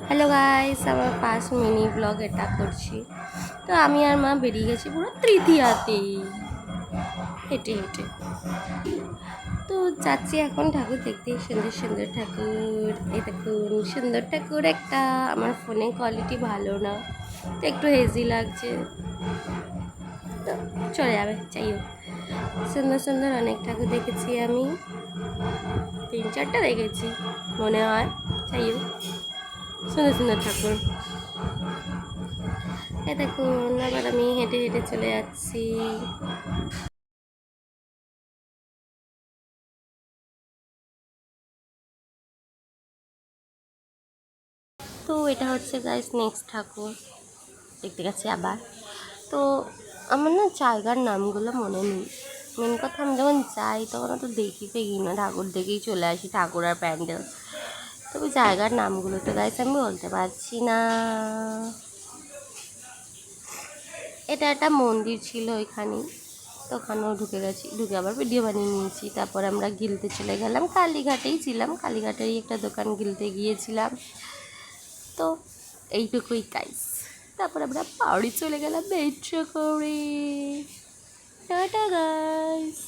Hello guys, আমার first mini blog এটা করছি। তো আমি আর মা বেরিয়ে গেছি পুরো তৃতীয়াতে হেঁটে হেঁটে। তো যাচ্ছি এখন ঠাকুর দেখতে, সুন্দর সুন্দর ঠাকুর। এই দেখুন সুন্দর ঠাকুর একটা। আমার ফোনে কোয়ালিটি ভালো না, তো একটু হেজি লাগছে, তো চলে যাবে। যাই হোক, সুন্দর সুন্দর অনেক ঠাকুর দেখেছি আমি, 3-4টা দেখেছি মনে হয়। যাই হোক, সুন্দর সুন্দর ঠাকুর। দেখুন আবার আমি হেঁটে হেঁটে চলে যাচ্ছি। তো এটা হচ্ছে গাইস নেক্সট ঠাকুর দেখতে গেছি আবার। তো আমার না জায়গার নামগুলো মনে নেই। মেন কথা, আমি যখন যাই তখন তো দেখি পেগি না, ঠাকুর দেখেই চলে আসি, ঠাকুর আর প্যান্ডেল। তবে জায়গার নামগুলো তো গাইস আমি বলতে পারছি না। এটা একটা মন্দির ছিল ওইখানেই, তো ওখানেও ঢুকে গেছি, ঢুকে আবার ভিডিও বানিয়ে নিয়েছি। তারপর আমরা গিলতে চলে গেলাম, কালীঘাটেই ছিলাম, কালীঘাটেরই একটা দোকান গিলতে গিয়েছিলাম। তো এইটুকুই গাইস। তারপর আমরা বাড়ি চলে গেলাম মেট্রো করে। Tata guys.